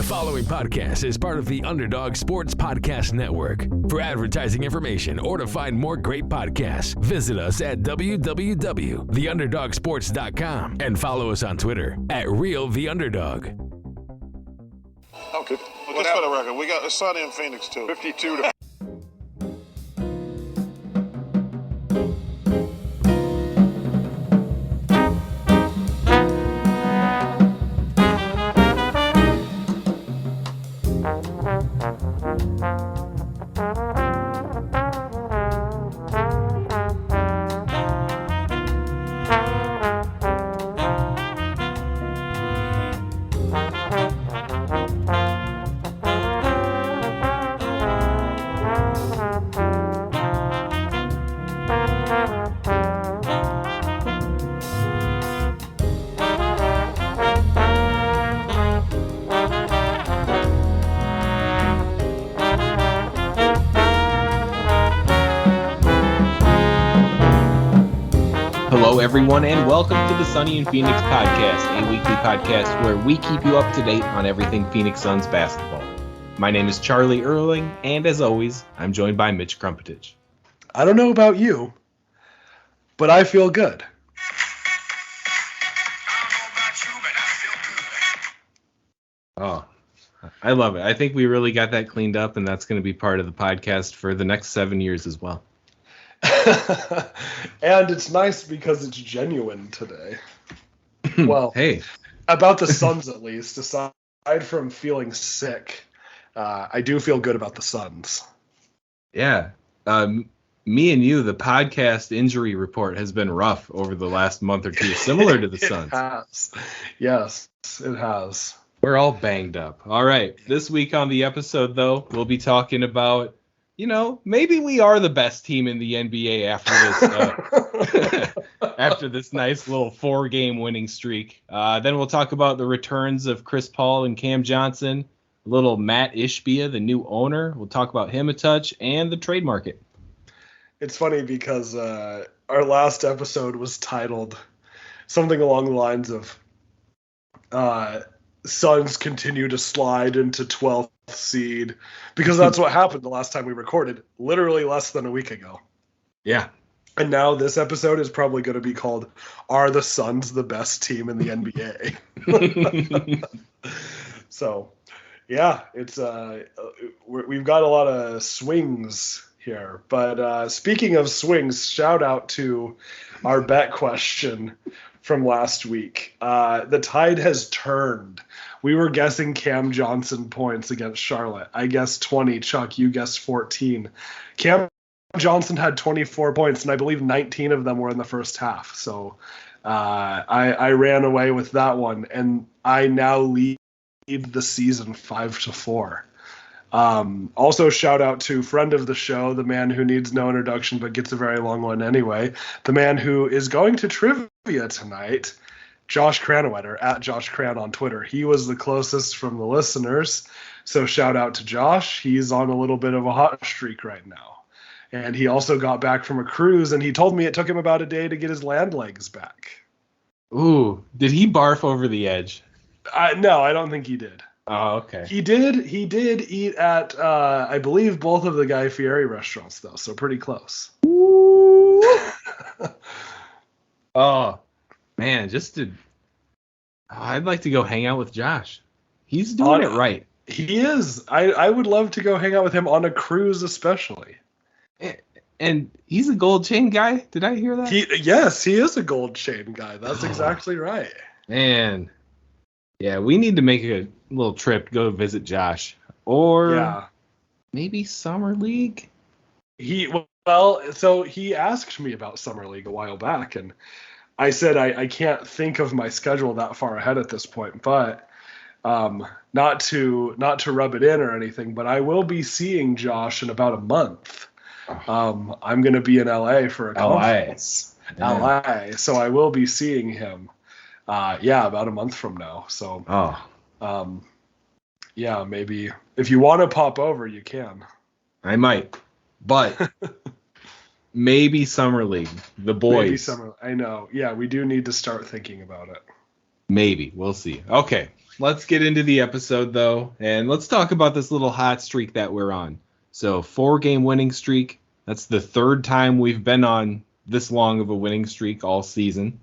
The following podcast is part of the Underdog Sports Podcast Network. For advertising information or to find more great podcasts, visit us at www.theunderdogsports.com and follow us on Twitter at RealTheUnderdog. Okay. Well, just for the record, we got the sunny in Phoenix too. 52 to. Hello, everyone, and welcome to the Sunny in Phoenix podcast, a weekly podcast where we keep you up to date on everything Phoenix Suns basketball. My name is Charlie Erling, and as always, I'm joined by Mitch Krmpotich. I don't know about you, but I feel good. Oh, I love it. I think we really got that cleaned up, and that's going to be part of the podcast for the next 7 years as well. And it's nice because it's genuine today. Well, hey, about the Suns at least. Aside from feeling sick, I do feel good about the Suns. Yeah. Me and you, the podcast injury report has been rough over the last month or two, similar to the Suns. It has. Yes, it has. We're all banged up. All right. This week on the episode, though, we'll be talking about, maybe we are the best team in the NBA after this nice little 4-game winning streak. Then we'll talk about the returns of Chris Paul and Cam Johnson, a little Matt Ishbia, the new owner. We'll talk about him a touch and the trade market. It's funny because our last episode was titled something along the lines of Suns continue to slide into 12th seed, because that's what happened the last time we recorded, literally less than a week ago. Yeah. And now this episode is probably going to be called "Are the Suns the Best Team in the NBA?" So, yeah, it's we've got a lot of swings here. But speaking of swings, shout out to our bet question from last week. The tide has turned. We were guessing Cam Johnson points against Charlotte. I guessed 20. Chuck, you guessed 14. Cam Johnson had 24 points, and I believe 19 of them were in the first half. So I ran away with that one, and I now lead the season 5-4. Also, shout out to friend of the show, the man who needs no introduction but gets a very long one anyway, the man who is going to trivia tonight, Josh Cranwetter, at Josh Cran on Twitter. He was the closest from the listeners, so shout out to Josh. He's on a little bit of a hot streak right now. And he also got back from a cruise, and he told me it took him about a day to get his land legs back. Ooh, did he barf over the edge? No, I don't think he did. Oh, okay. He did eat at, I believe, both of the Guy Fieri restaurants, though, so pretty close. Oh, man, I'd like to go hang out with Josh. He's doing it right. He is. I would love to go hang out with him on a cruise especially. And he's a gold chain guy. Did I hear that? Yes, he is a gold chain guy. That's exactly right. Man. Yeah, we need to make a little trip to go visit Josh. Or maybe Summer League. So he asked me about Summer League a while back, and I said I can't think of my schedule that far ahead at this point, but not to rub it in or anything, but I will be seeing Josh in about a month. I'm going to be in LA for a conference. LA. So I will be seeing him. About a month from now. So, maybe if you want to pop over, you can. I might, but maybe Summer League, the boys. Maybe I know. Yeah, we do need to start thinking about it. Maybe. We'll see. Okay. let's get into the episode, though, and let's talk about this little hot streak that we're on. So, 4-game winning streak. That's the third time we've been on this long of a winning streak all season.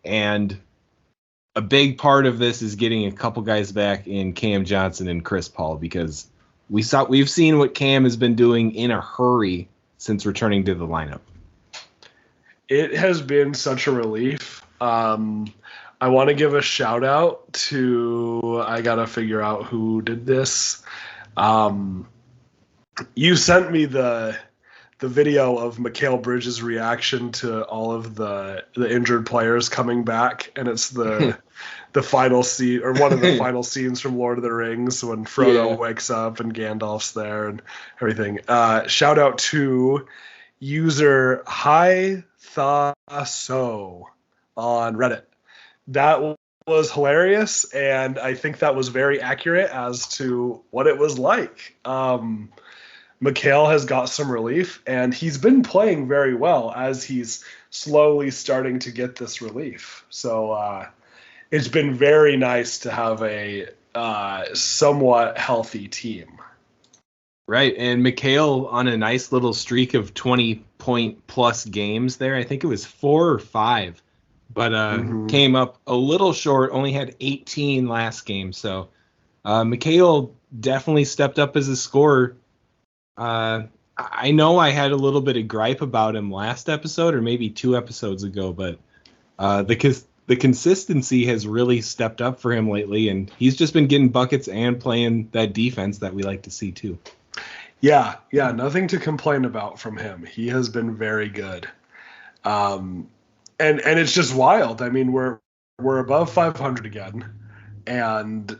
And a big part of this is getting a couple guys back in Cam Johnson and Chris Paul, because we've seen what Cam has been doing in a hurry since returning to the lineup. It has been such a relief. I want to give a shout out to, I got to figure out who did this. You sent me the video of Mikal Bridges' reaction to all of the injured players coming back, and it's the final scene, or one of the final scenes from Lord of the Rings when Frodo wakes up and Gandalf's there and everything. Shout out to user Hi Thaso on Reddit. That was hilarious, and I think that was very accurate as to what it was like. Mikal has got some relief, and he's been playing very well as he's slowly starting to get this relief. So it's been very nice to have a somewhat healthy team. Right, and Mikal on a nice little streak of 20-point-plus games there. I think it was 4 or 5. But came up a little short, only had 18 last game. So Mikal definitely stepped up as a scorer. I know I had a little bit of gripe about him last episode, or maybe 2 episodes ago, but the consistency has really stepped up for him lately, and he's just been getting buckets and playing that defense that we like to see too. Yeah, nothing to complain about from him. He has been very good. And it's just wild. I mean, we're above 500 again, and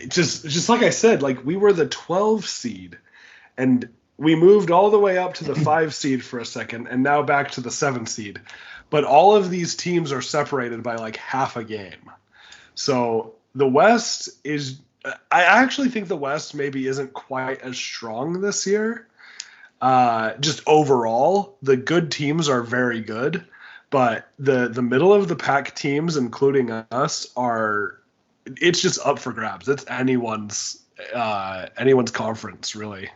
just like I said, like we were the 12 seed, and we moved all the way up to the 5 seed for a second, and now back to the 7 seed. But all of these teams are separated by like half a game. So the West is. I actually think the West maybe isn't quite as strong this year. Just overall, the good teams are very good, but the middle of the pack teams, including us, it's just up for grabs. It's anyone's conference, really.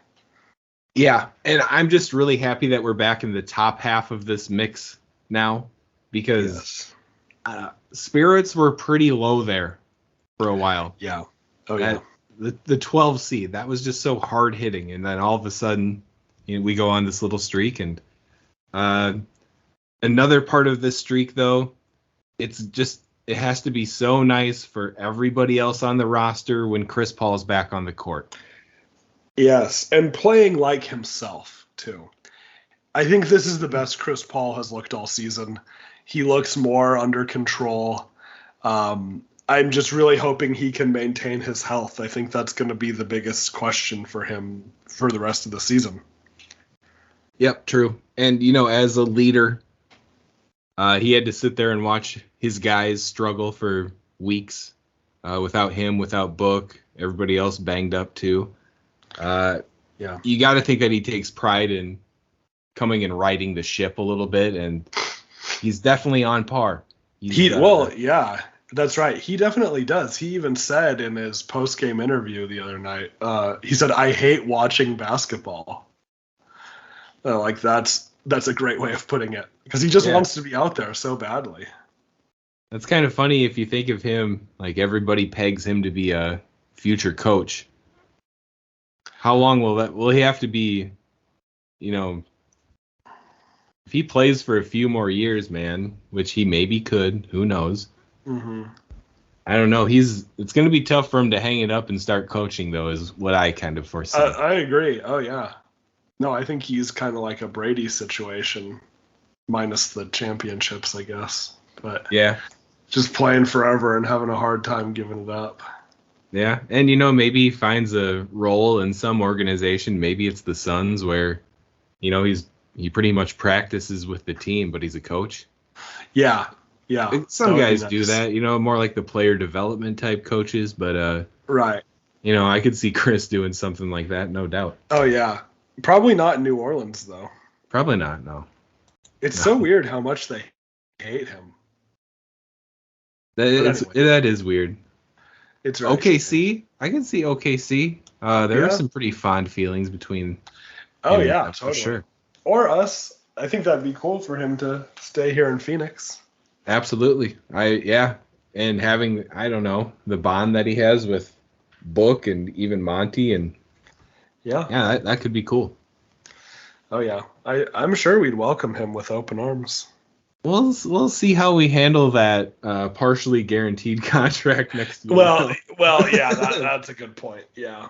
Yeah, and I'm just really happy that we're back in the top half of this mix now, because spirits were pretty low there for a while. Yeah. Oh yeah. The 12 seed, that was just so hard hitting, and then all of a sudden, we go on this little streak. And another part of this streak, though, it has to be so nice for everybody else on the roster when Chris Paul's back on the court. Yes, and playing like himself too. I think this is the best Chris Paul has looked all season. He looks more under control. I'm just really hoping he can maintain his health. I think that's going to be the biggest question for him for the rest of the season. Yep, true. And, as a leader, he had to sit there and watch his guys struggle for weeks without him, without Book, everybody else banged up too. You got to think that he takes pride in coming and righting the ship a little bit, and he's definitely on par. Yeah. That's right. He definitely does. He even said in his post-game interview the other night, he said, "I hate watching basketball." Like that's a great way of putting it, because he just wants to be out there so badly. That's kind of funny if you think of him, like everybody pegs him to be a future coach. How long will he have to be, if he plays for a few more years, man, which he maybe could, who knows? Mm-hmm. I don't know. It's going to be tough for him to hang it up and start coaching, though, is what I kind of foresee. I agree. Oh, yeah. No, I think he's kind of like a Brady situation, minus the championships, I guess. But yeah, just playing forever and having a hard time giving it up. Yeah, and maybe he finds a role in some organization. Maybe it's the Suns, where he pretty much practices with the team, but he's a coach. Yeah. Some guys do that, more like the player development type coaches, but right. I could see Chris doing something like that, no doubt. Oh yeah. Probably not in New Orleans though. Probably not, no. It's so weird how much they hate him. That is weird. It's very OKC. I can see OKC. There are some pretty fond feelings between. Oh him yeah, and totally. for sure. Or us. I think that'd be cool for him to stay here in Phoenix. Absolutely. And having, I don't know, the bond that he has with Book and even Monty, and that could be cool. Oh yeah, I'm sure we'd welcome him with open arms. We'll see how we handle that partially guaranteed contract next year. Well, yeah, that's a good point. Yeah.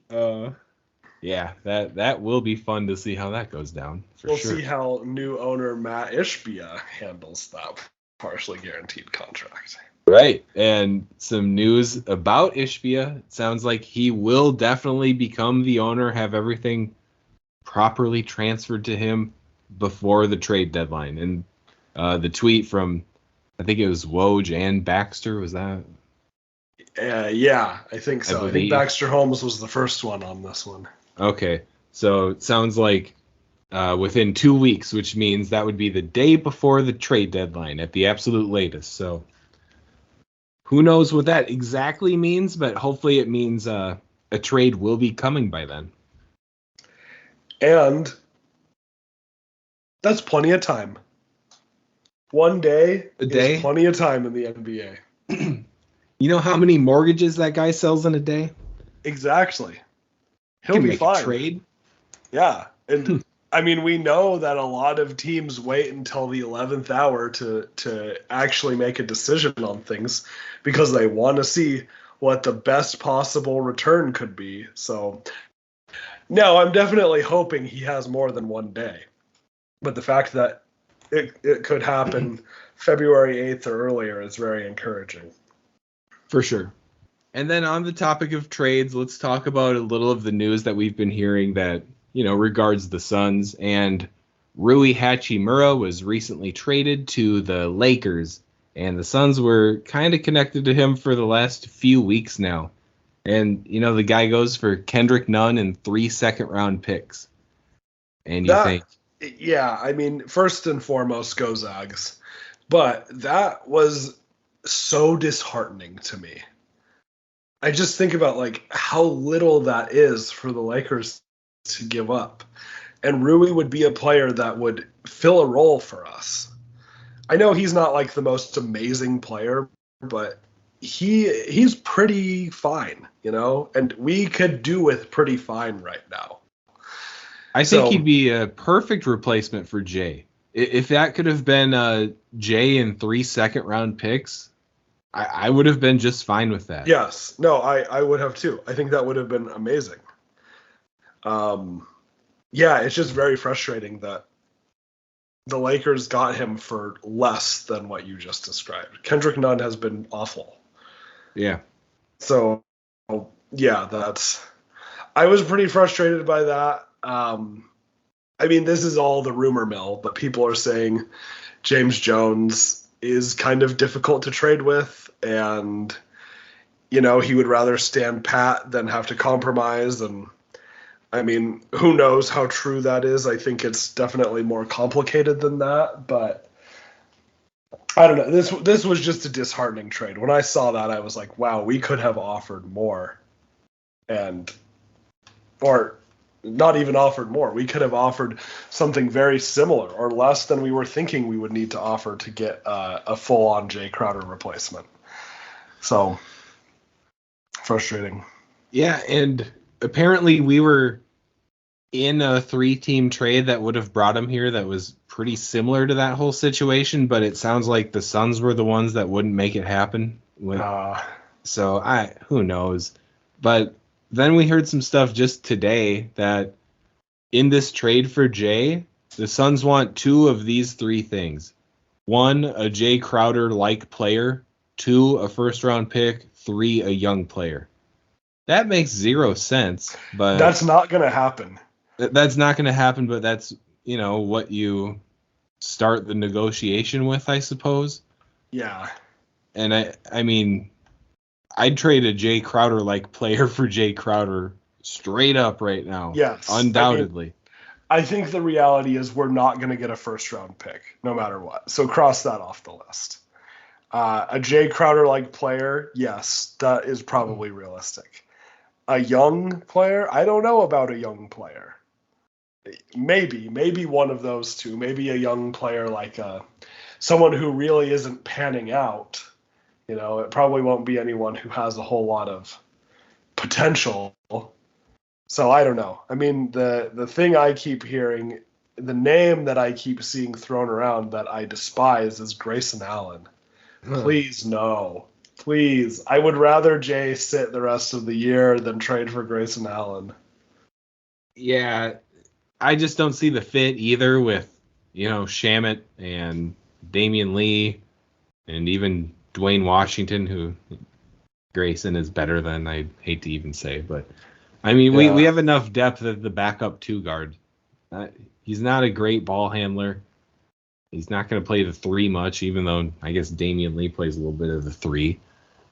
That will be fun to see how that goes down. We'll see how new owner Matt Ishbia handles that partially guaranteed contract. Right, and some news about Ishbia. It sounds like he will definitely become the owner, have everything properly transferred to him before the trade deadline. And the tweet from, I think it was Woj and Baxter, was that? Yeah, I think so. I think Baxter Holmes was the first one on this one. Okay, so it sounds like within 2 weeks, which means that would be the day before the trade deadline at the absolute latest. So who knows what that exactly means, but hopefully it means a trade will be coming by then. And that's plenty of time. 1 day is plenty of time in the NBA. You know how many mortgages that guy sells in a day? Exactly. He'll be fine. A trade. Yeah. And I mean, we know that a lot of teams wait until the 11th hour to actually make a decision on things because they want to see what the best possible return could be. So, no, I'm definitely hoping he has more than 1 day. But the fact that it could happen February 8th or earlier is very encouraging. For sure. And then on the topic of trades, let's talk about a little of the news that we've been hearing that, regards the Suns. And Rui Hachimura was recently traded to the Lakers, and the Suns were kind of connected to him for the last few weeks now. And, the guy goes for Kendrick Nunn and 3 second-round picks. And you think... Yeah, I mean, first and foremost, go Zags. But that was so disheartening to me. I just think about, how little that is for the Lakers to give up. And Rui would be a player that would fill a role for us. I know he's not, the most amazing player, but he's pretty fine, And we could do with pretty fine right now. I think he'd be a perfect replacement for Jay. If that could have been Jay and 3 second-round picks, I would have been just fine with that. Yes. No, I would have too. I think that would have been amazing. Yeah, it's just very frustrating that the Lakers got him for less than what you just described. Kendrick Nunn has been awful. Yeah. So, yeah, I was pretty frustrated by that. I mean, this is all the rumor mill, but people are saying James Jones is kind of difficult to trade with, and, he would rather stand pat than have to compromise. And, I mean, who knows how true that is? I think it's definitely more complicated than that, but I don't know. This was just a disheartening trade. When I saw that, I was like, wow, we could have offered more. Or not even offered more. We could have offered something very similar or less than we were thinking we would need to offer to get a full-on Jay Crowder replacement. So, frustrating. Yeah, and apparently we were in a 3-team trade that would have brought him here that was pretty similar to that whole situation, but it sounds like the Suns were the ones that wouldn't make it happen. So, who knows? But then we heard some stuff just today that in this trade for Jay, the Suns want 2 of these 3 things. 1, a Jay Crowder-like player. 2, a first-round pick. 3, a young player. That makes 0 sense. But that's not going to happen. That's not going to happen, but that's, what you start the negotiation with, I suppose. Yeah. And I mean, I'd trade a Jay Crowder-like player for Jay Crowder straight up right now. Yes. Undoubtedly. I think the reality is we're not going to get a first-round pick no matter what. So cross that off the list. A Jay Crowder-like player, yes, that is probably realistic. A young player, I don't know about a young player. Maybe one of those two. Maybe a young player like someone who really isn't panning out. It probably won't be anyone who has a whole lot of potential. So I don't know. I mean, the thing I keep hearing, the name that I keep seeing thrown around that I despise is Grayson Allen. Please, no. Please. I would rather Jay sit the rest of the year than trade for Grayson Allen. Yeah, I just don't see the fit either with, Shamet and Damian Lee and even Dwayne Washington, who Grayson is better than, I hate to even say. But, I mean, we have enough depth at the backup 2 guard. He's not a great ball handler. He's not going to play the 3 much, even though I guess Damian Lee plays a little bit of the 3.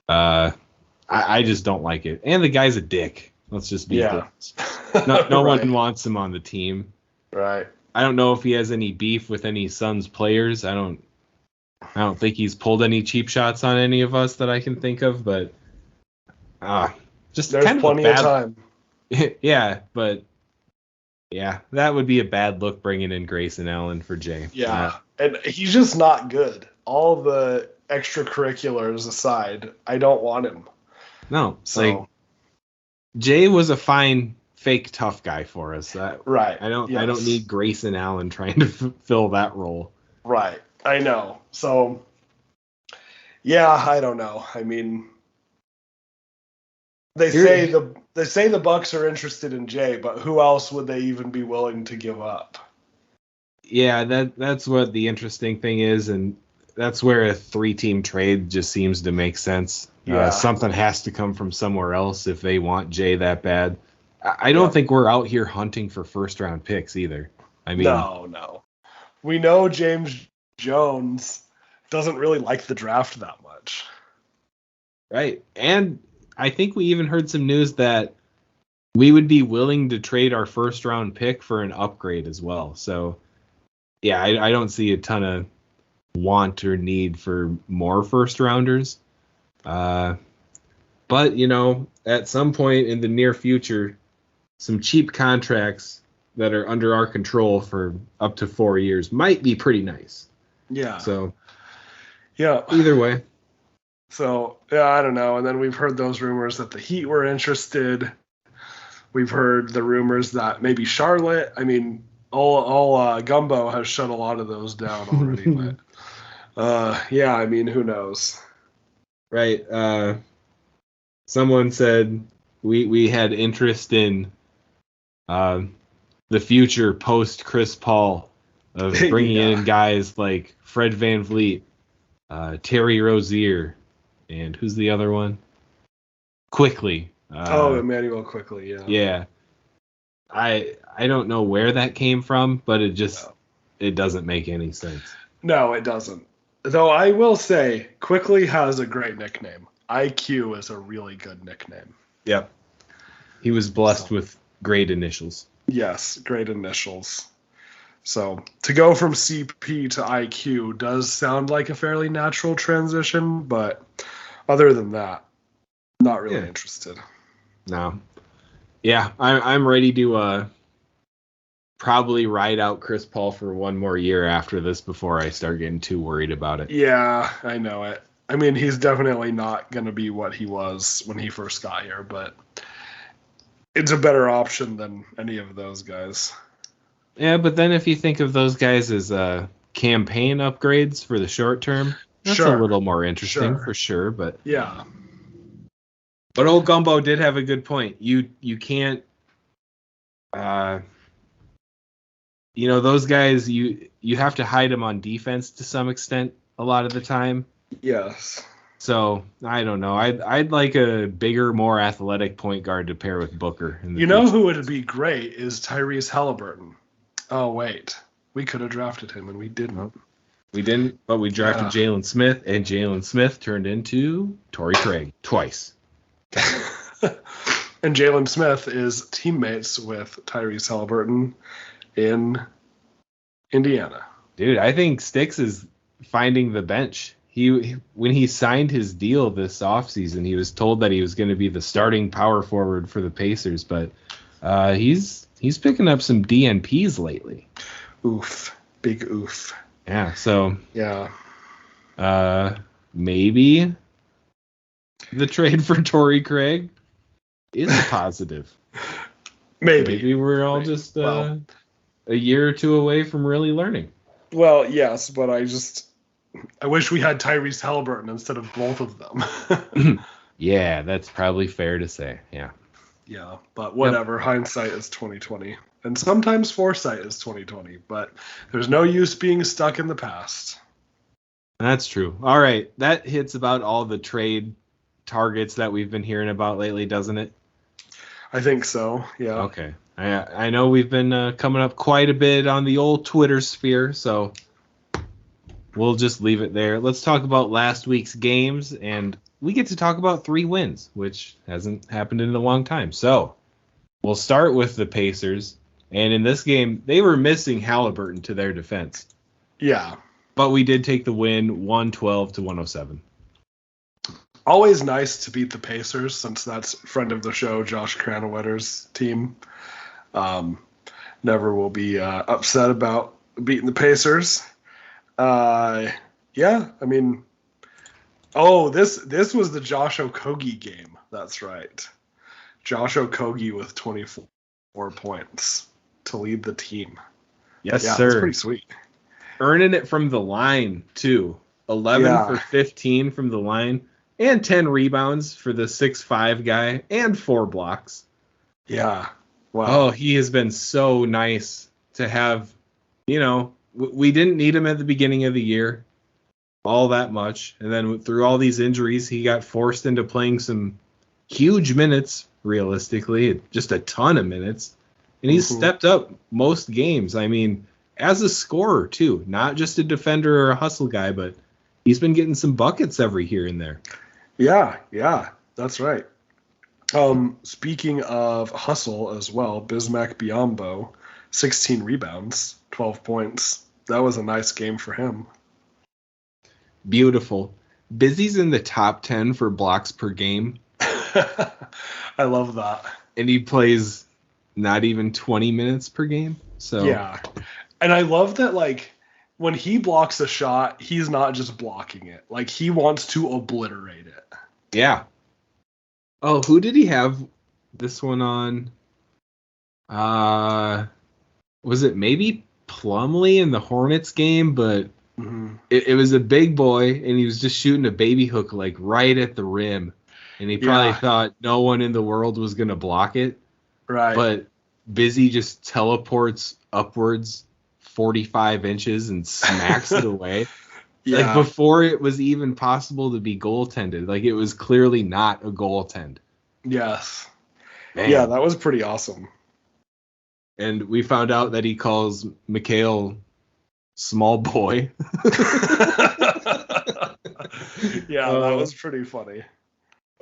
I just don't like it. And the guy's a dick. Let's just be honest. No Right. one wants him on the team. Right. I don't know if he has any beef with any Suns players. I don't think he's pulled any cheap shots on any of us that I can think of, but just There's kind of plenty of time. Yeah, but yeah, that would be a bad look bringing in Grayson Allen for Jay. Yeah, and he's just not good. All the extracurriculars aside, I don't want him. No, So Jay was a fine fake tough guy for us. right. I don't Yes. need Grayson Allen trying to fill that role. Right. I know. So yeah, I don't know. I mean, they say the Bucks are interested in Jay, but who else would they even be willing to give up? Yeah, that's what the interesting thing is, and that's where a 3-team trade just seems to make sense. Yeah. Something has to come from somewhere else if they want Jay that bad. I don't think we're out here hunting for first-round picks either. I mean, No. We know James Jones doesn't really like the draft that much. right. And I think we even heard some news that we would be willing to trade our first-round pick for an upgrade as well. So, yeah, I don't see a ton of want or need for more first-rounders. But, at some point in the near future, some cheap contracts that are under our control for up to 4 years might be pretty nice. Yeah. So, Yeah. either way. So, yeah, I don't know. And then we've heard those rumors that the Heat were interested. We've heard the rumors that maybe Charlotte. I mean, all Gumbo has shut a lot of those down already. But, yeah, I mean, who knows? Right. Someone said we had interest in the future post Chris Paul of bringing in guys like Fred VanVleet, Terry Rozier, and who's the other one? Quickly. Emmanuel Quickly, yeah. Yeah. I don't know where that came from, but it doesn't make any sense. No, it doesn't. Though I will say, Quickly has a great nickname. IQ is a really good nickname. Yep. He was blessed with great initials. Yes, great initials. So to go from CP to IQ does sound like a fairly natural transition, but other than that, not really interested. No. Yeah, I'm ready to probably ride out Chris Paul for one more year after this before I start getting too worried about it. Yeah, I know it. I mean, he's definitely not going to be what he was when he first got here, but it's a better option than any of those guys. Yeah, but then if you think of those guys as campaign upgrades for the short term, that's a little more interesting for sure. But yeah. But old Gumbo did have a good point. You can't, those guys, you have to hide them on defense to some extent a lot of the time. Yes. So I don't know. I'd like a bigger, more athletic point guard to pair with Booker. Who would be great is Tyrese Halliburton. Oh wait, we could have drafted him and we didn't. We didn't, but we drafted Jalen Smith, and Jalen Smith turned into Torrey Craig twice. And Jalen Smith is teammates with Tyrese Halliburton in Indiana. Dude, I think Sticks is finding the bench. when he signed his deal this offseason, he was told that he was going to be the starting power forward for the Pacers, but he's picking up some DNPs lately. Oof. Big oof. Yeah, so yeah. Maybe the trade for Torrey Craig is a positive. Maybe we're all just a year or two away from really learning. Well, yes, but I wish we had Tyrese Halliburton instead of both of them. Yeah, that's probably fair to say. Yeah. Yeah, but whatever. Yep. Hindsight is 20/20, and sometimes foresight is 20/20. But there's no use being stuck in the past. That's true. All right, that hits about all the trade targets that we've been hearing about lately, doesn't it? I think so. Yeah. Okay. I know we've been coming up quite a bit on the old Twitter sphere, so we'll just leave it there. Let's talk about last week's games, and we get to talk about 3 wins, which hasn't happened in a long time. So we'll start with the Pacers, and in this game, they were missing Halliburton to their defense. Yeah. But we did take the win 112-107. Always nice to beat the Pacers, since that's friend of the show, Josh Cranawetter's team. Never will be upset about beating the Pacers. Yeah, I mean, this was the Josh Okogie game. That's right. Josh Okogie with 24 points to lead the team. Yes, yeah, sir. That's pretty sweet. Earning it from the line, too. 11 for 15 from the line, and 10 rebounds for the 6'5" guy, and 4 blocks. Yeah. Wow. Oh, he has been so nice to have. You know, we didn't need him at the beginning of the year all that much. And then through all these injuries, he got forced into playing some huge minutes, realistically, just a ton of minutes. And he's stepped up most games. I mean, as a scorer, too, not just a defender or a hustle guy, but he's been getting some buckets every here and there. Yeah, that's right. Speaking of hustle as well, Bismack Biyombo, 16 rebounds, 12 points. That was a nice game for him. Beautiful. Busy's in the top 10 for blocks per game. I love that. And he plays not even 20 minutes per game. So yeah. And I love that, like, when he blocks a shot, he's not just blocking it. Like, he wants to obliterate it. Yeah. Oh, who did he have this one on? Was it maybe Plumlee in the Hornets game? But it was a big boy, and he was just shooting a baby hook, like, right at the rim. And he probably thought no one in the world was going to block it. Right. But Busy just teleports upwards 45 inches and smacks it away. Yeah. Like, before it was even possible to be goaltended. Like, it was clearly not a goaltend. Yes. Man. Yeah, that was pretty awesome. And we found out that he calls Mikhail small boy. Yeah, that was pretty funny.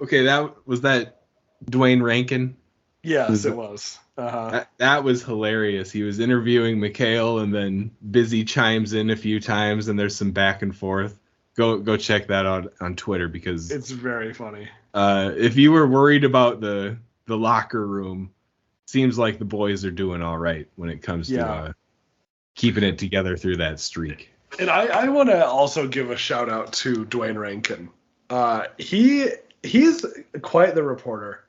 Okay, was that Dwayne Rankin? Yes, it was. Uh-huh. That was hilarious. He was interviewing Mikhail, and then Busy chimes in a few times, and there's some back and forth. Go check that out on Twitter, because it's very funny. If you were worried about the locker room, seems like the boys are doing all right when it comes to keeping it together through that streak. And I want to also give a shout out to Dwayne Rankin. He's quite the reporter.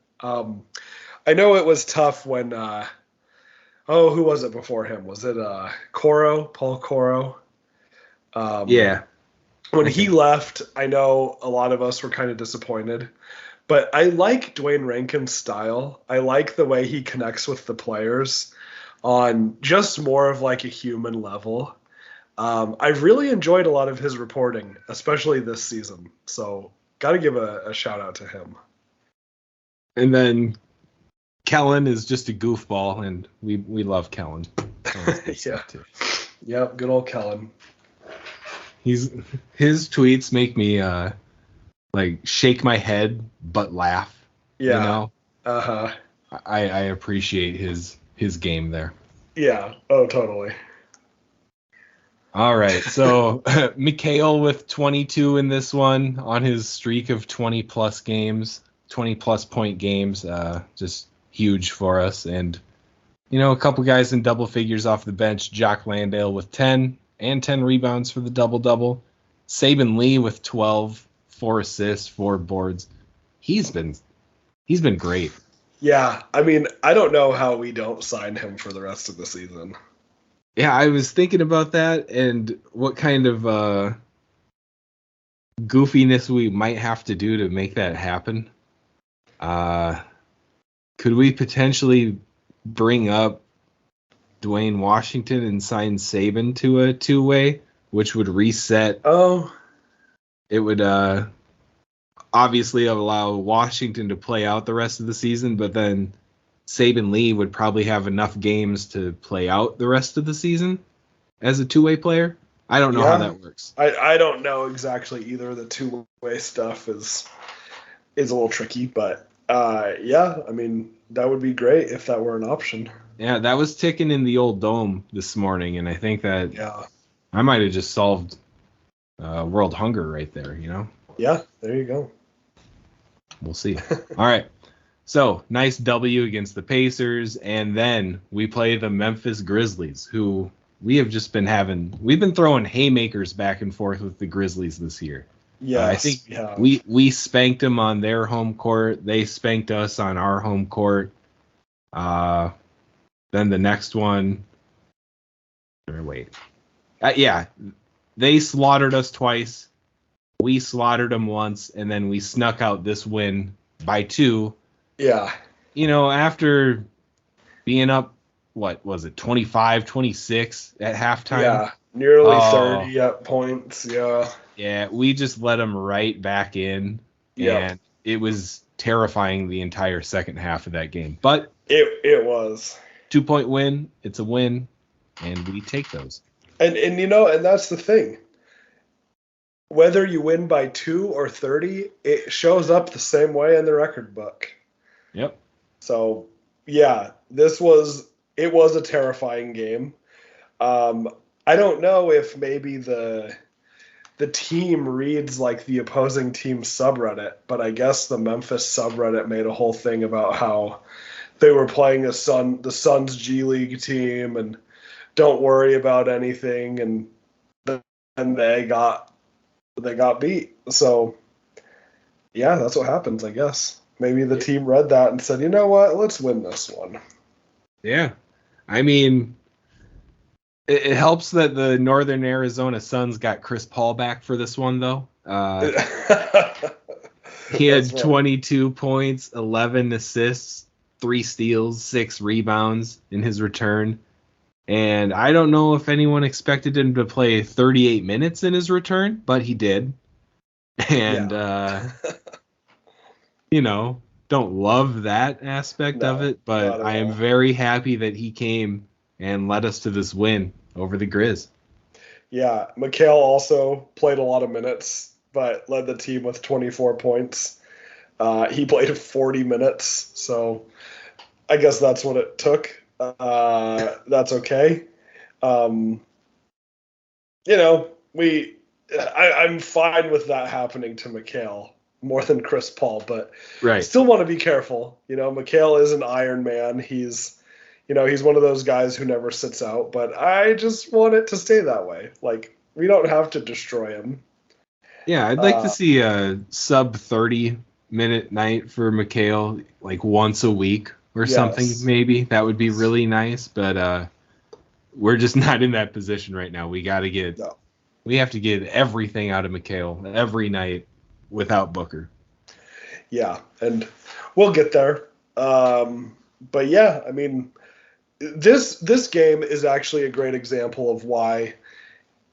I know it was tough when, who was it before him? Was it Paul Coro? Yeah. When he left, I know a lot of us were kind of disappointed. But I like Dwayne Rankin's style. I like the way he connects with the players on just more of like a human level. I've really enjoyed a lot of his reporting, especially this season. So got to give a shout out to him. And then Kellen is just a goofball, and we love Kellen. Yeah. Yep, good old Kellen. His tweets make me like shake my head but laugh. Yeah. You know? Uh-huh. I appreciate his game there. Yeah. Oh, totally. All right, so Mikhail with 22 in this one on his streak of 20-plus games, 20-plus point games, just huge for us. And, a couple guys in double figures off the bench, Jock Landale with 10 and 10 rebounds for the double-double. Saban Lee with 12, 4 assists, 4 boards. He's been great. Yeah, I mean, I don't know how we don't sign him for the rest of the season. Yeah, I was thinking about that and what kind of goofiness we might have to do to make that happen. Could we potentially bring up Dwayne Washington and sign Saban to a two-way, which would reset? Oh. It would obviously allow Washington to play out the rest of the season, but then Saban Lee would probably have enough games to play out the rest of the season as a two-way player. I don't know how that works. I don't know exactly either. The two-way stuff is a little tricky, but yeah, I mean, that would be great if that were an option. Yeah, that was ticking in the old dome this morning, and I think that I might have just solved world hunger right there, Yeah, there you go. We'll see. All right. So, nice W against the Pacers, and then we play the Memphis Grizzlies, who we've been throwing haymakers back and forth with the Grizzlies this year. Yeah, I think we spanked them on their home court. They spanked us on our home court. Then the next one, they slaughtered us twice. We slaughtered them once, and then we snuck out this win by 2. Yeah. After being up, what was it, 25, 26 at halftime? Yeah, nearly 30 at points, yeah. Yeah, we just let them right back in, and it was terrifying the entire second half of that game. But it was. 2-point win, it's a win, and we take those. And and that's the thing. Whether you win by 2 or 30, it shows up the same way in the record book. Yep. So, yeah, it was a terrifying game. I don't know if maybe the team reads like the opposing team subreddit, but I guess the Memphis subreddit made a whole thing about how they were playing the Suns G League team and don't worry about anything, and then they got beat. So, yeah, that's what happens, I guess. Maybe the team read that and said, you know what, let's win this one. Yeah. I mean, it helps that the Northern Arizona Suns got Chris Paul back for this one, though. He had 22 points, 11 assists, 3 steals, 6 rebounds in his return. And I don't know if anyone expected him to play 38 minutes in his return, but he did. And, don't love that aspect of it, but I am very happy that he came and led us to this win over the Grizz. Yeah, Mikhail also played a lot of minutes, but led the team with 24 points. He played 40 minutes, so I guess that's what it took. That's okay. I'm fine with that happening to Mikhail more than Chris Paul, but still want to be careful. Mikhail is an Iron Man. He's one of those guys who never sits out, but I just want it to stay that way. Like, we don't have to destroy him. Yeah, I'd like to see a sub 30-minute night for Mikhail, like once a week or something, maybe. That would be really nice, but we're just not in that position right now. We have to get everything out of Mikhail every night without Booker. Yeah, and we'll get there. But yeah, I mean, this game is actually a great example of why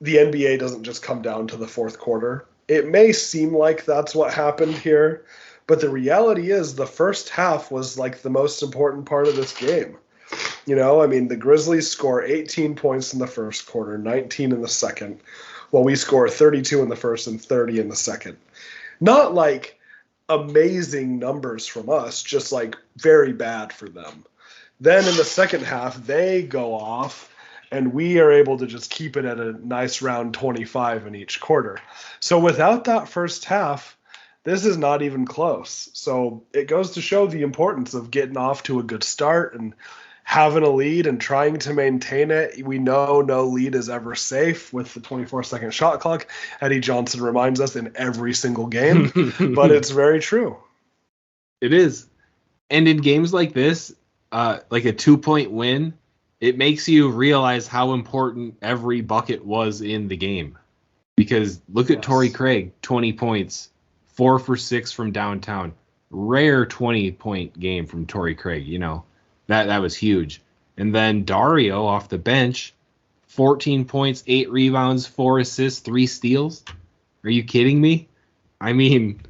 the NBA doesn't just come down to the fourth quarter. It may seem like that's what happened here, but the reality is the first half was like the most important part of this game. The Grizzlies score 18 points in the first quarter, 19 in the second, while we score 32 in the first and 30 in the second. Not like amazing numbers from us, just like very bad for them. Then in the second half, they go off and we are able to just keep it at a nice round 25 in each quarter. So without that first half, this is not even close. So it goes to show the importance of getting off to a good start and having a lead and trying to maintain it. We know no lead is ever safe with the 24-second shot clock. Eddie Johnson reminds us in every single game, but it's very true. It is. And in games like this, like a 2-point win, it makes you realize how important every bucket was in the game. Because look at Torrey Craig, 20 points, 4 for 6 from downtown. Rare 20-point game from Torrey Craig, you know. That was huge. And then Dario off the bench, 14 points, 8 rebounds, 4 assists, 3 steals. Are you kidding me? I mean,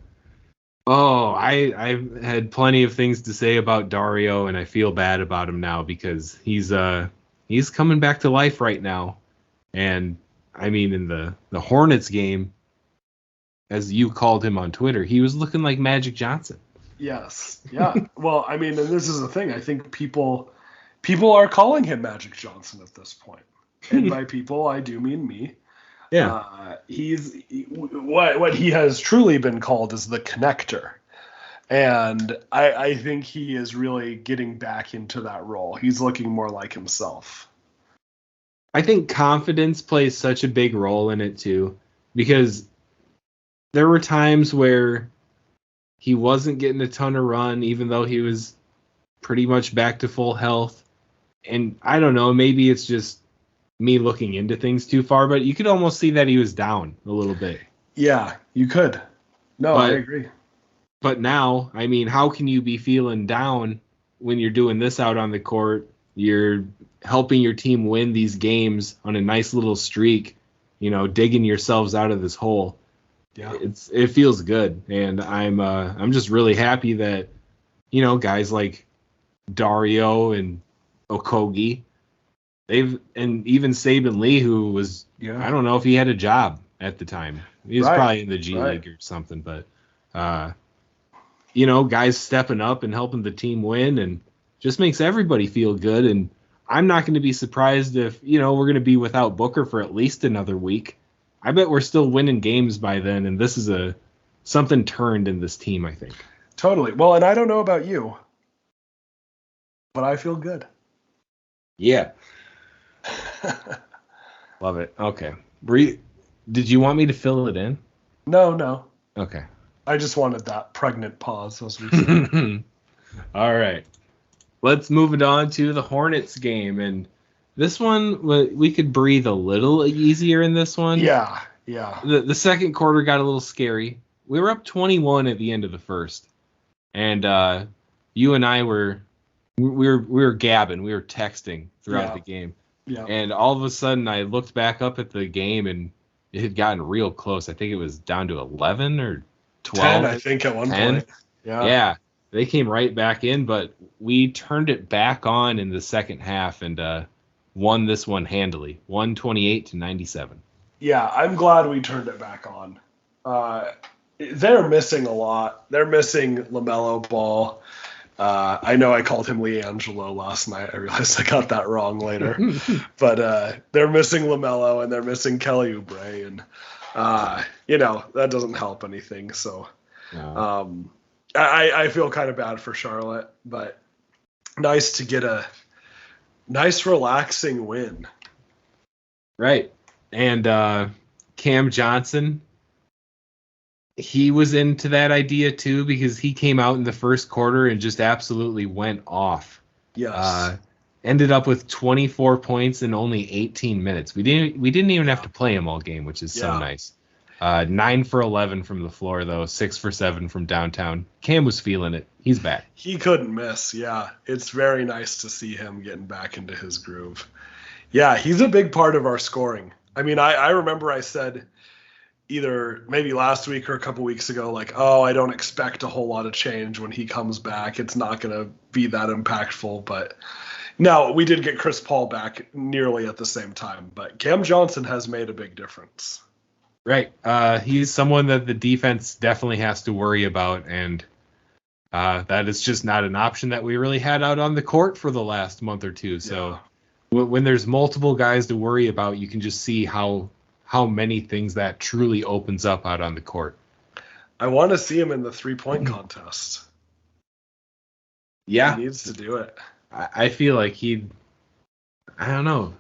I've had plenty of things to say about Dario, and I feel bad about him now because he's coming back to life right now. And I mean, in the Hornets game, as you called him on Twitter, he was looking like Magic Johnson. Yes. Yeah. Well, I mean, and this is the thing. I think people are calling him Magic Johnson at this point. And by people, I do mean me. Yeah. What he has truly been called is the connector. And I think he is really getting back into that role. He's looking more like himself. I think confidence plays such a big role in it too, because there were times where he wasn't getting a ton of run, even though he was pretty much back to full health. And I don't know, maybe it's just me looking into things too far, but you could almost see that he was down a little bit. Yeah, you could. No, I agree. But now, I mean, how can you be feeling down when you're doing this out on the court? You're helping your team win these games on a nice little streak, you know, digging yourselves out of this hole. Yeah, it feels good, and I'm just really happy that, you know, guys like Dario and Okogie, and even Saban Lee, who was, I don't know if he had a job at the time. He was probably in the G League or something, but you know, guys stepping up and helping the team win, and just makes everybody feel good. And I'm not going to be surprised if, you know, we're going to be without Booker for at least another week. I bet we're still winning games by then, and this is something turned in this team, I think. Totally. Well, and I don't know about you, but I feel good. Yeah. Love it. Okay. Bree, did you want me to fill it in? No. Okay. I just wanted that pregnant pause, as we said. All right. Let's move it on to the Hornets game, and this one, we could breathe a little easier in this one. Yeah. The second quarter got a little scary. We were up 21 at the end of the first, and you and I were gabbing, we were texting throughout the game. Yeah. And all of a sudden, I looked back up at the game, and it had gotten real close. I think it was down to 11 or 12. 10, I think, at one point. Yeah. They came right back in, but we turned it back on in the second half, and won this one handily, 128-97. Yeah, I'm glad we turned it back on. They're missing a lot. They're missing LaMelo Ball. I know I called him LiAngelo last night. I realized I got that wrong later. But they're missing LaMelo, and they're missing Kelly Oubre. And, you know, that doesn't help anything. So I feel kind of bad for Charlotte, but nice to get a nice, relaxing win. Right. And Cam Johnson, he was into that idea too, because he came out in the first quarter and just absolutely went off. Yes. Ended up with 24 points in only 18 minutes. We didn't even have to play him all game, which is so nice. 9 for 11 from the floor, though. 6 for 7 from downtown. Cam was feeling it. He's back. He couldn't miss. Yeah, it's very nice to see him getting back into his groove. Yeah, he's a big part of our scoring. I mean, I remember I said either maybe last week or a couple weeks ago, like, I don't expect a whole lot of change when he comes back. It's not going to be that impactful. But no, we did get Chris Paul back nearly at the same time. But Cam Johnson has made a big difference. Right. He's someone that the defense definitely has to worry about, and that is just not an option that we really had out on the court for the last month or two. So when there's multiple guys to worry about, you can just see how many things that truly opens up out on the court. I want to see him in the 3-point contest. Yeah. He needs to do it. I feel like I don't know.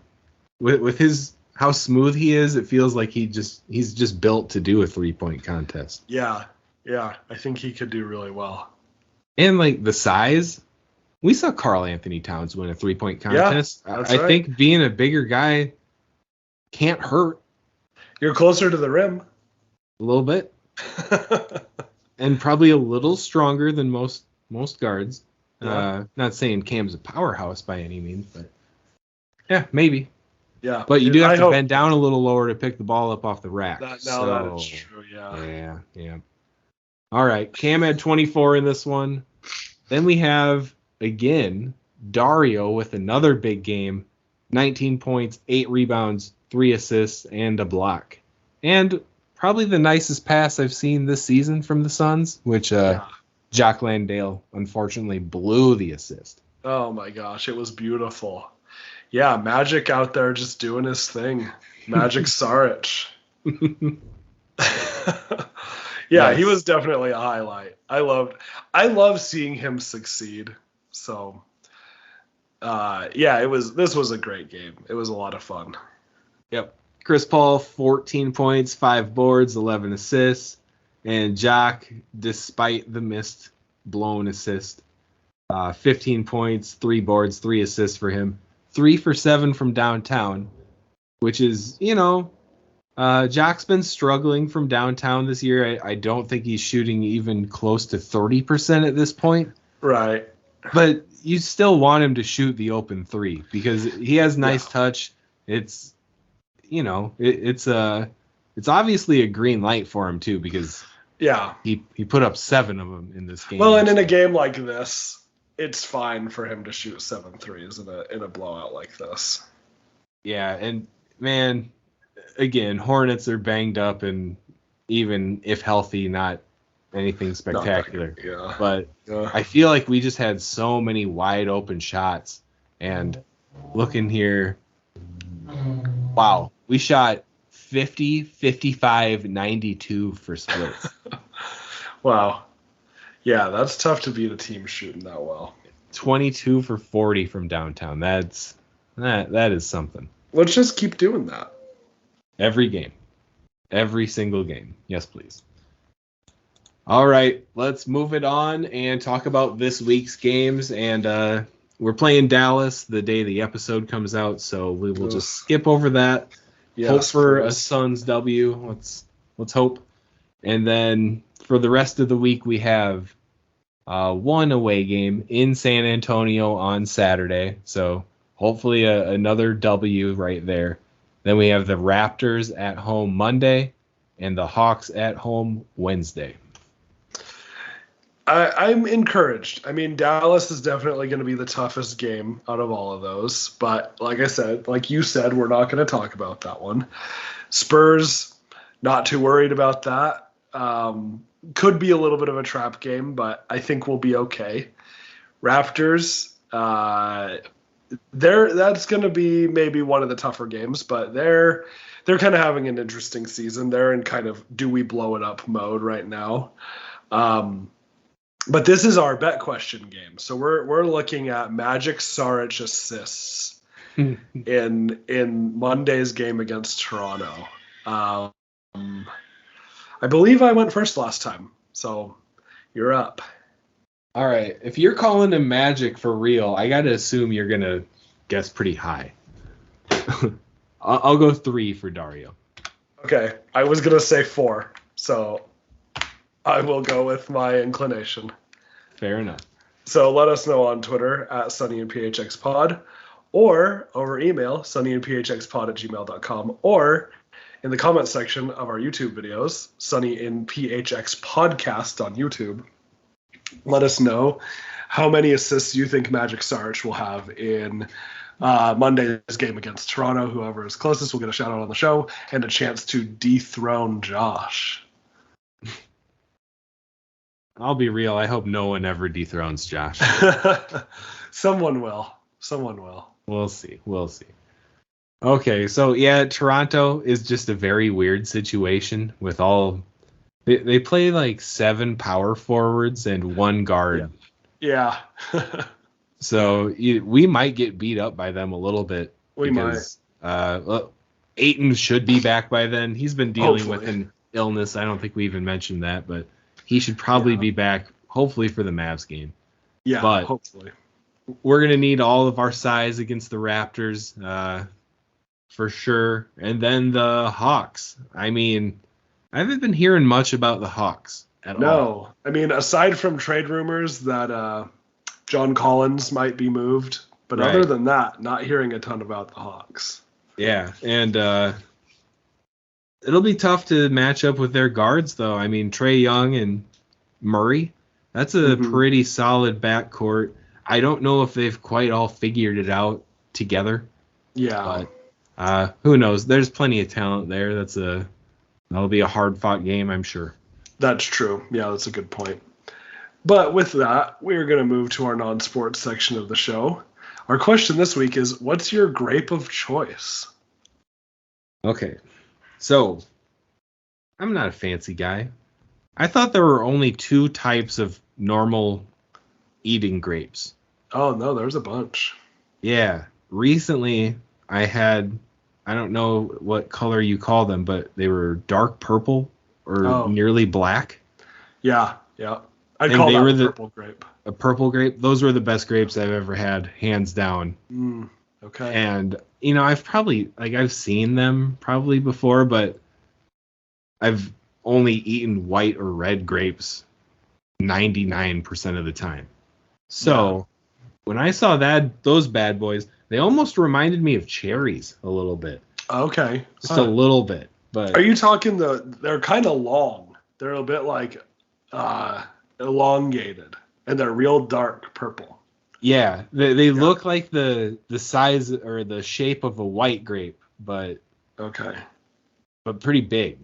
With his how smooth he is, it feels like he's just built to do a 3-point contest. Yeah. I think he could do really well. And like the size, we saw Karl Anthony Towns win a 3-point contest. Yeah, that's I right. think being a bigger guy can't hurt. You're closer to the rim. A little bit. And probably a little stronger than most guards. Yeah. Not saying Cam's a powerhouse by any means, but yeah, maybe. Yeah. But you do have to bend down a little lower to pick the ball up off the rack. That is true, yeah. Yeah. All right, Cam had 24 in this one. Then we have, again, Dario with another big game. 19 points, 8 rebounds, 3 assists, and a block. And probably the nicest pass I've seen this season from the Suns, which Jock Landale unfortunately blew the assist. Oh my gosh, it was beautiful. Yeah, Magic out there just doing his thing. Magic Saric. Yeah, he was definitely a highlight. I love seeing him succeed. So this was a great game. It was a lot of fun. Yep. Chris Paul, 14 points, 5 boards, 11 assists. And Jock, despite the missed blown assist, 15 points, 3 boards, 3 assists for him. 3 for 7 from downtown, which is, Jock's been struggling from downtown this year. I don't think he's shooting even close to 30% at this point. Right. But you still want him to shoot the open 3 because he has nice touch. It's, it's obviously a green light for him too because he put up 7 of them in this game. Well, and in a game like this, it's fine for him to shoot 7 threes in a blowout like this. Yeah, and man, again, Hornets are banged up and even if healthy, not anything spectacular. But I feel like we just had so many wide open shots. And looking here, wow, we shot 50, 55, 92 for splits. Wow. Yeah, that's tough to beat a team shooting that well. 22 for 40 from downtown. That is something. Let's just keep doing that. Every game. Every single game. Yes, please. All right, let's move it on and talk about this week's games. And we're playing Dallas the day the episode comes out, so we will just skip over that. Hope for a Suns W. Let's hope. And then for the rest of the week, we have one away game in San Antonio on Saturday. So hopefully another W right there. Then we have the Raptors at home Monday and the Hawks at home Wednesday. I'm encouraged. I mean, Dallas is definitely going to be the toughest game out of all of those. But like you said, we're not going to talk about that one. Spurs, not too worried about that. Could be a little bit of a trap game, but I think we'll be okay. Raptors, that's going to be maybe one of the tougher games, but they're kind of having an interesting season. They're in kind of do we blow it up mode right now. But this is our bet question game. So we're looking at Magic Saric assists in Monday's game against Toronto. I believe I went first last time, so you're up. All right. If you're calling him Magic for real, I got to assume you're going to guess pretty high. I'll go 3 for Dario. Okay. I was going to say 4, so I will go with my inclination. Fair enough. So let us know on Twitter at SunnyandPHXPod or over email, sunnyandphxpod@gmail.com, or in the comment section of our YouTube videos, Sunny and PHX Podcast on YouTube. Let us know how many assists you think Magic Saric will have in Monday's game against Toronto. Whoever is closest will get a shout out on the show and a chance to dethrone Josh. I'll be real. I hope no one ever dethrones Josh. Someone will. We'll see. Okay, so yeah, Toronto is just a very weird situation with all. They play like 7 power forwards and 1 guard. Yeah. So we might get beat up by them a little bit. We might. Ayton should be back by then. He's been dealing with an illness. I don't think we even mentioned that, but he should probably be back, hopefully, for the Mavs game. Yeah, but hopefully. We're going to need all of our size against the Raptors, for sure. And then the Hawks. I mean, I haven't been hearing much about the Hawks at all. No. I mean, aside from trade rumors that John Collins might be moved, but other than that, not hearing a ton about the Hawks. Yeah, and it'll be tough to match up with their guards, though. I mean, Trae Young and Murray, that's a pretty solid backcourt. I don't know if they've quite all figured it out together. Yeah. But who knows? There's plenty of talent there. That'll be a hard-fought game, I'm sure. That's true. Yeah, that's a good point. But with that, we're going to move to our non-sports section of the show. Our question this week is, what's your grape of choice? Okay, so I'm not a fancy guy. I thought there were only 2 types of normal eating grapes. Oh, no, there's a bunch. Yeah, recently I don't know what color you call them, but they were dark purple or nearly black. Yeah. I'd call that a purple grape. A purple grape. Those were the best grapes I've ever had, hands down. Okay. And, I've seen them probably before, but I've only eaten white or red grapes 99% of the time. So when I saw those bad boys, they almost reminded me of cherries a little bit. Okay. Just a little bit. But are you talking they're kind of long. They're a bit like elongated, and they're real dark purple. Yeah, they look like the size or the shape of a white grape, but pretty big.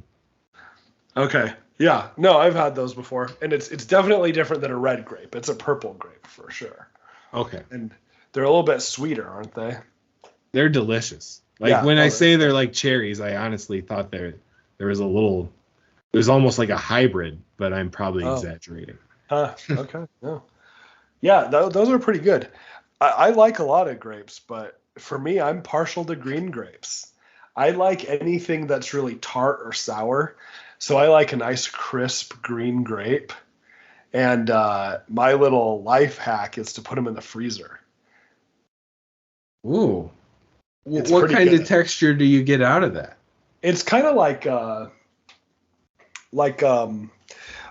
Okay. Yeah. No, I've had those before, and it's definitely different than a red grape. It's a purple grape for sure. Okay. And they're a little bit sweeter, aren't they? They're delicious. When I say they're like cherries, I honestly thought there was it was almost like a hybrid, but I'm probably exaggerating. Okay. No. Yeah, those are pretty good. I like a lot of grapes, but for me, I'm partial to green grapes. I like anything that's really tart or sour. So I like a nice crisp green grape. And my little life hack is to put them in the freezer. Ooh. What kind of texture do you get out of that? It's kind of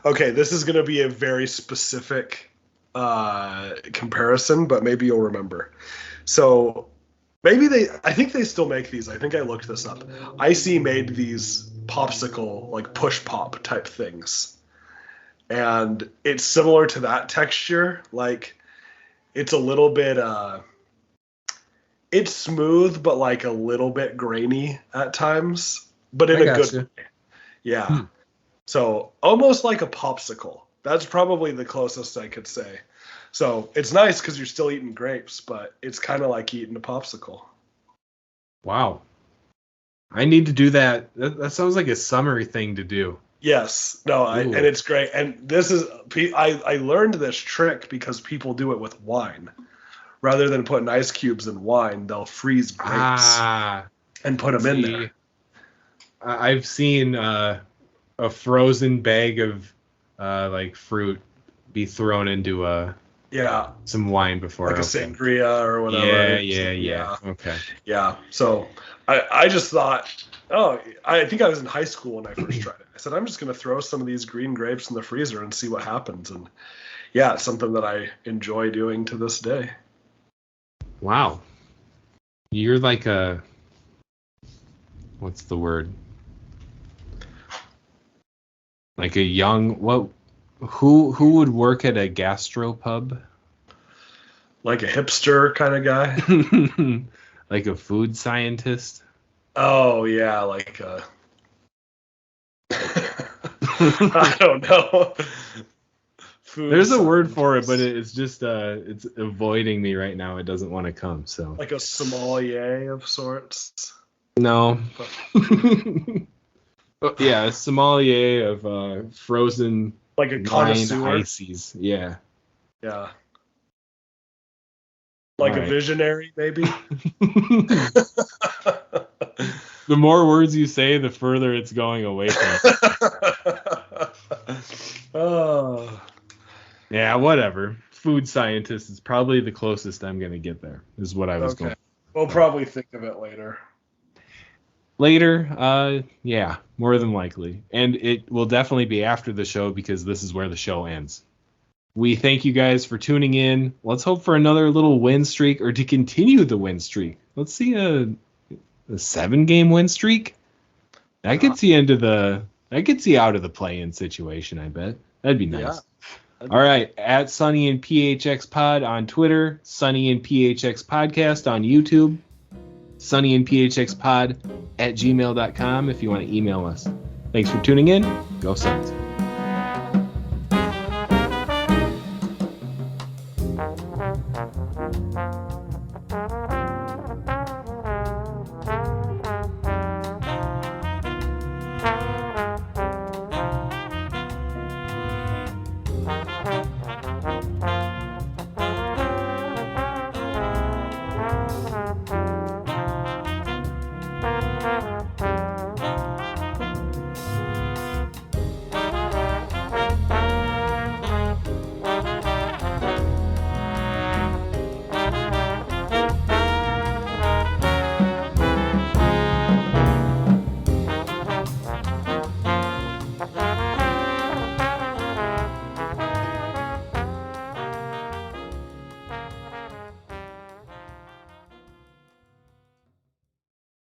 okay, this is going to be a very specific comparison, but maybe you'll remember. So I think they still make these. I think I looked this up. Icy made these popsicle, like push pop type things. And it's similar to that texture. Like it's a little bit, it's smooth, but like a little bit grainy at times, but in a good way. Yeah. So almost like a popsicle. That's probably the closest I could say. So it's nice because you're still eating grapes, but it's kind of like eating a popsicle. Wow. I need to do that. That sounds like a summery thing to do. Yes. No, and it's great. And this is, I learned this trick because people do it with wine. Rather than putting ice cubes in wine, they'll freeze grapes and put them in there. I've seen a frozen bag of like fruit be thrown into some wine before, like a sangria or whatever. Yeah. Okay. Yeah. So I just thought, I think I was in high school when I first tried it. I said, I'm just going to throw some of these green grapes in the freezer and see what happens. And yeah, it's something that I enjoy doing to this day. Wow. You're like what's the word? Like a young, who would work at a gastropub? Like a hipster kind of guy? Like a food scientist? Oh, yeah, like I don't know. food. There's a word for it, but it's just it's avoiding me right now. It doesn't want to come. So like a sommelier of sorts. no. Yeah, a sommelier of frozen Like a wine connoisseur. ices. Yeah. Yeah. Like All a right. visionary, maybe. The more words you say, the further it's going away from it. Oh. Yeah, whatever. Food scientist is probably the closest I'm going to get there, is what I was Okay. going. We'll probably think of it later. Later, yeah, more than likely. And it will definitely be after the show because this is where the show ends. We thank you guys for tuning in. Let's hope for another little win streak or to continue the win streak. Let's see a 7-game win streak. That gets you out of the play-in situation, I bet. That'd be nice. Yeah. All right, at Sunny and PHX Pod on Twitter, Sunny and PHX Podcast on YouTube, Sunny and PHX Pod at gmail.com if you want to email us. Thanks for tuning in. Go Suns.